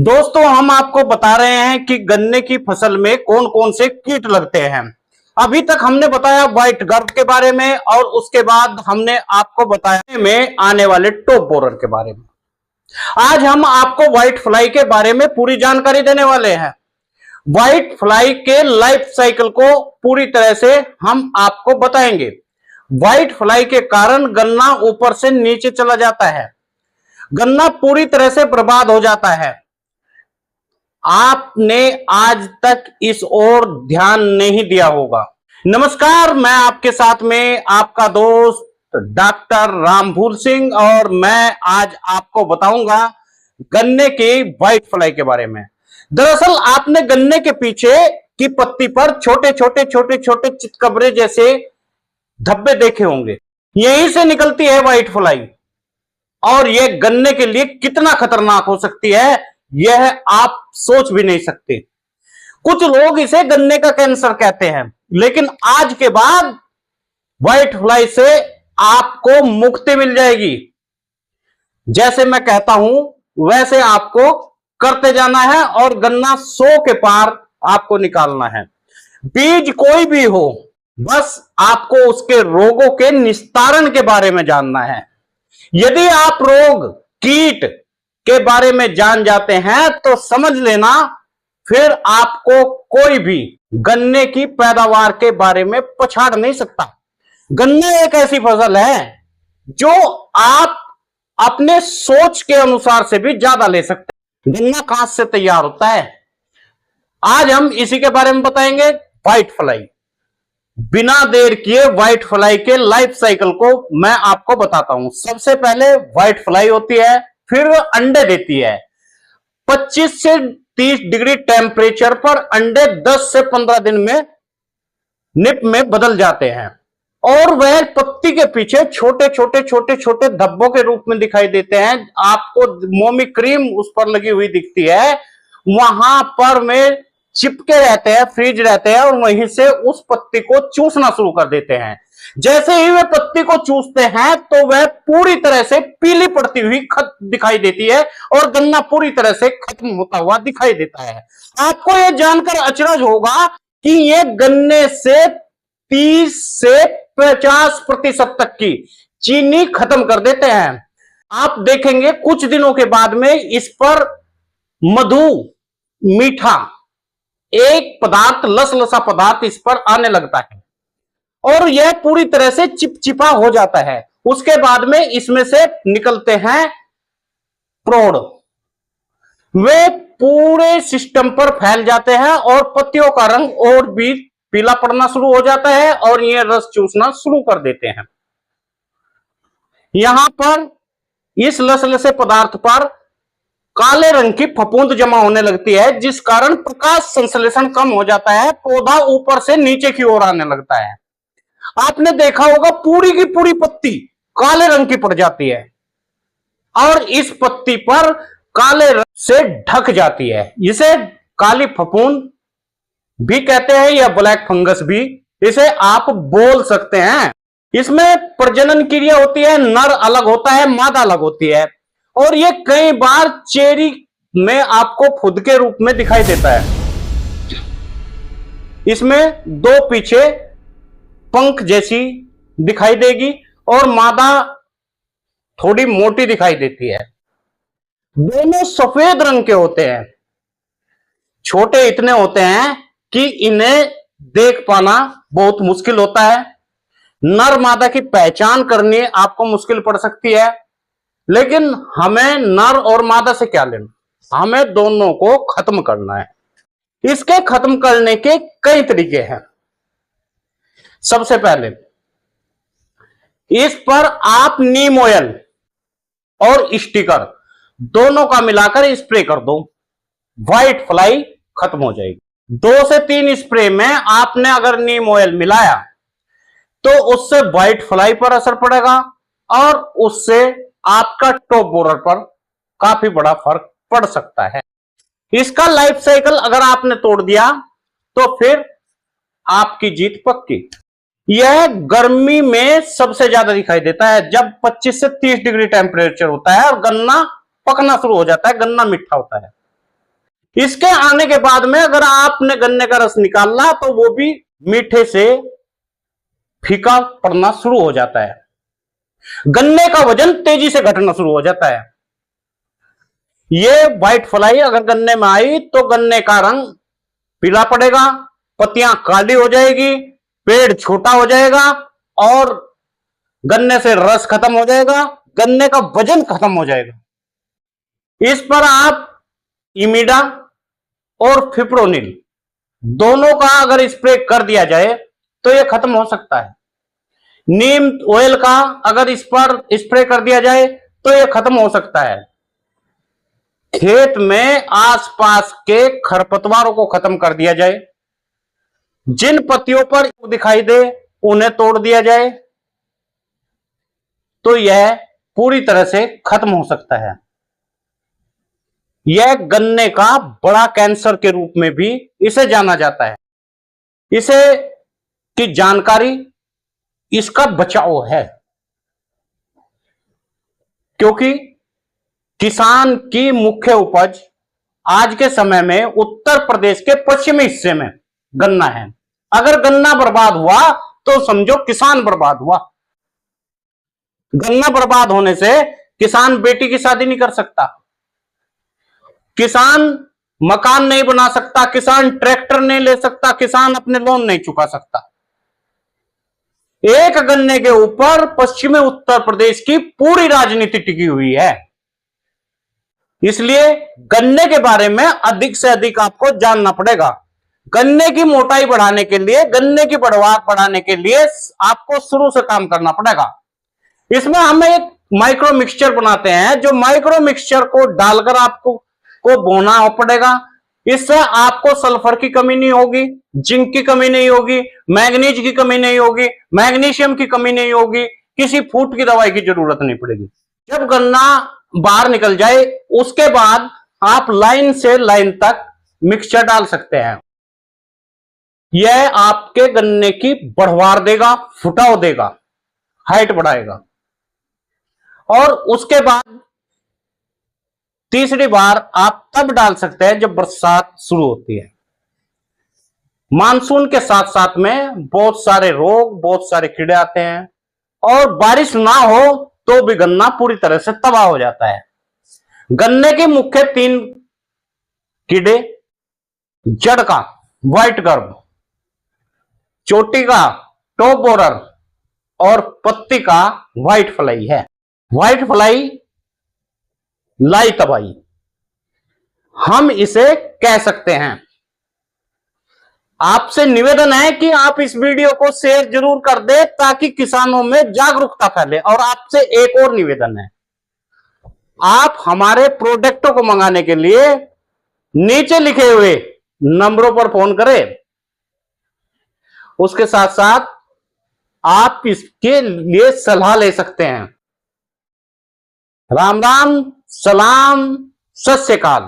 दोस्तों, हम आपको बता रहे हैं कि गन्ने की फसल में कौन कौन से कीट लगते हैं। अभी तक हमने बताया व्हाइट गर्व के बारे में और उसके बाद हमने आपको बताया में आने वाले टॉप बोरर के बारे में। आज हम आपको व्हाइट फ्लाई के बारे में पूरी जानकारी देने वाले हैं। व्हाइट फ्लाई के लाइफ साइकिल को पूरी तरह से हम आपको बताएंगे। व्हाइट फ्लाई के कारण गन्ना ऊपर से नीचे चला जाता है, गन्ना पूरी तरह से बर्बाद हो जाता है। आपने आज तक इस ओर ध्यान नहीं दिया होगा। नमस्कार, मैं आपके साथ में आपका दोस्त डॉक्टर रामभूल सिंह और मैं आज आपको बताऊंगा गन्ने के व्हाइट फ्लाई के बारे में। दरअसल आपने गन्ने के पीछे की पत्ती पर छोटे छोटे चितकबरे जैसे धब्बे देखे होंगे, यहीं से निकलती है व्हाइट फ्लाई और यह गन्ने के लिए कितना खतरनाक हो सकती है यह आप सोच भी नहीं सकते। कुछ लोग इसे गन्ने का कैंसर कहते हैं, लेकिन आज के बाद व्हाइट फ्लाई से आपको मुक्ति मिल जाएगी। जैसे मैं कहता हूं वैसे आपको करते जाना है और गन्ना 100 के पार आपको निकालना है। बीज कोई भी हो, बस आपको उसके रोगों के निस्तारण के बारे में जानना है। यदि आप रोग कीट के बारे में जान जाते हैं तो समझ लेना फिर आपको कोई भी गन्ने की पैदावार के बारे में पछाड़ नहीं सकता। गन्ना एक ऐसी फसल है जो आप अपने सोच के अनुसार से भी ज्यादा ले सकते हैं। गन्ना कहां से तैयार होता है, आज हम इसी के बारे में बताएंगे। व्हाइट फ्लाई, बिना देर किए व्हाइट फ्लाई के लाइफ साइकिल को मैं आपको बताता हूं। सबसे पहले व्हाइट फ्लाई होती है, फिर वो अंडे देती है। 25 से 30 डिग्री टेम्परेचर पर अंडे 10 से 15 दिन में निप में बदल जाते हैं और वह पत्ती के पीछे छोटे छोटे धब्बों के रूप में दिखाई देते हैं। आपको मोमी क्रीम उस पर लगी हुई दिखती है, वहां पर में चिपके रहते हैं, फ्रीज रहते हैं और वहीं से उस पत्ती को चूसना शुरू कर देते हैं। जैसे ही वे पत्ती को चूसते हैं तो वह पूरी तरह से पीली पड़ती हुई खत दिखाई देती है और गन्ना पूरी तरह से खत्म होता हुआ दिखाई देता है। आपको यह जानकर अचरज होगा कि यह गन्ने से 30 से 50% तक की चीनी खत्म कर देते हैं। आप देखेंगे कुछ दिनों के बाद में इस पर मधु, मीठा एक पदार्थ, लसलसा पदार्थ इस पर आने लगता है और यह पूरी तरह से चिपचिपा हो जाता है। उसके बाद में इसमें से निकलते हैं प्रौढ़, वे पूरे सिस्टम पर फैल जाते हैं और पत्तियों का रंग और भी पीला पड़ना शुरू हो जाता है और ये रस चूसना शुरू कर देते हैं। यहां पर इस लसलसे पदार्थ पर काले रंग की फफूंद जमा होने लगती है, जिस कारण प्रकाश संश्लेषण कम हो जाता है, पौधा ऊपर से नीचे की ओर आने लगता है। आपने देखा होगा पूरी की पूरी पत्ती काले रंग की पड़ जाती है और इस पत्ती पर काले रंग से ढक जाती है। इसे काली फफूंद भी कहते हैं या ब्लैक फंगस भी इसे आप बोल सकते हैं। इसमें प्रजनन क्रिया होती है, नर अलग होता है, मादा अलग होती है और ये कई बार चेरी में आपको फुद के रूप में दिखाई देता है। इसमें दो पीछे पंख जैसी दिखाई देगी और मादा थोड़ी मोटी दिखाई देती है। दोनों सफेद रंग के होते हैं, छोटे इतने होते हैं कि इन्हें देख पाना बहुत मुश्किल होता है। नर मादा की पहचान करनी आपको मुश्किल पड़ सकती है, लेकिन हमें नर और मादा से क्या लेना, हमें दोनों को खत्म करना है। इसके खत्म करने के कई तरीके हैं। सबसे पहले इस पर आप नीम ऑयल और स्टिकर दोनों का मिलाकर स्प्रे कर दो, व्हाइट फ्लाई खत्म हो जाएगी। 2 से 3 स्प्रे में आपने अगर नीम ऑयल मिलाया तो उससे व्हाइट फ्लाई पर असर पड़ेगा और उससे आपका टॉप बोरर पर काफी बड़ा फर्क पड़ सकता है। इसका लाइफ साइकिल अगर आपने तोड़ दिया तो फिर आपकी जीत पक्की। यह गर्मी में सबसे ज्यादा दिखाई देता है जब 25 से 30 डिग्री टेम्परेचर होता है और गन्ना पकना शुरू हो जाता है, गन्ना मीठा होता है। इसके आने के बाद में अगर आपने गन्ने का रस निकालना तो वो भी मीठे से फीका पड़ना शुरू हो जाता है। गन्ने का वजन तेजी से घटना शुरू हो जाता है। ये व्हाइट फ्लाई अगर गन्ने में आई तो गन्ने का रंग पीला पड़ेगा, पत्तियां काली हो जाएगी, पेड़ छोटा हो जाएगा और गन्ने से रस खत्म हो जाएगा, गन्ने का वजन खत्म हो जाएगा। इस पर आप इमिडा और फिप्रोनिल दोनों का अगर स्प्रे कर दिया जाए तो यह खत्म हो सकता है। नीम ऑयल का अगर इस पर स्प्रे कर दिया जाए तो यह खत्म हो सकता है। खेत में आसपास के खरपतवारों को खत्म कर दिया जाए, जिन पत्तियों पर दिखाई दे उन्हें तोड़ दिया जाए तो यह पूरी तरह से खत्म हो सकता है। यह गन्ने का बड़ा कैंसर के रूप में भी इसे जाना जाता है। इसे की जानकारी इसका बचाव है, क्योंकि किसान की मुख्य उपज आज के समय में उत्तर प्रदेश के पश्चिमी हिस्से में गन्ना है। अगर गन्ना बर्बाद हुआ तो समझो किसान बर्बाद हुआ। गन्ना बर्बाद होने से किसान बेटी की शादी नहीं कर सकता, किसान मकान नहीं बना सकता, किसान ट्रैक्टर नहीं ले सकता, किसान अपने लोन नहीं चुका सकता। एक गन्ने के ऊपर पश्चिमी उत्तर प्रदेश की पूरी राजनीति टिकी हुई है। इसलिए गन्ने के बारे में अधिक से अधिक आपको जानना पड़ेगा। गन्ने की मोटाई बढ़ाने के लिए, गन्ने की पैदावार बढ़ाने के लिए आपको शुरू से काम करना पड़ेगा। इसमें हम एक माइक्रो मिक्सचर बनाते हैं, जो माइक्रो मिक्सचर को डालकर आपको बोना पड़ेगा। इससे आपको सल्फर की कमी नहीं होगी, जिंक की कमी नहीं होगी, मैग्नीज की कमी नहीं होगी, मैग्नीशियम की कमी नहीं होगी, किसी फूट की दवाई की जरूरत नहीं पड़ेगी। जब गन्ना बाहर निकल जाए उसके बाद आप लाइन से लाइन तक मिक्सचर डाल सकते हैं। यह आपके गन्ने की बढ़वार देगा, फुटाव देगा, हाइट बढ़ाएगा। और उसके बाद तीसरी बार आप तब डाल सकते हैं जब बरसात शुरू होती है। मानसून के साथ साथ में बहुत सारे रोग, बहुत सारे कीड़े आते हैं और बारिश ना हो तो भी गन्ना पूरी तरह से तबाह हो जाता है। गन्ने के मुख्य 3 कीड़े, जड़ का व्हाइट गर्ब, चोटी का टॉप बोरर और पत्ती का व्हाइट फ्लाई है। व्हाइट फ्लाई लाई तबाही हम इसे कह सकते हैं। आपसे निवेदन है कि आप इस वीडियो को शेयर जरूर कर दें ताकि किसानों में जागरूकता फैले। और आपसे एक और निवेदन है, आप हमारे प्रोडक्टों को मंगाने के लिए नीचे लिखे हुए नंबरों पर फोन करें। उसके साथ साथ आप इसके लिए सलाह ले सकते हैं। राम राम, सलाम, सत श्री अकाल।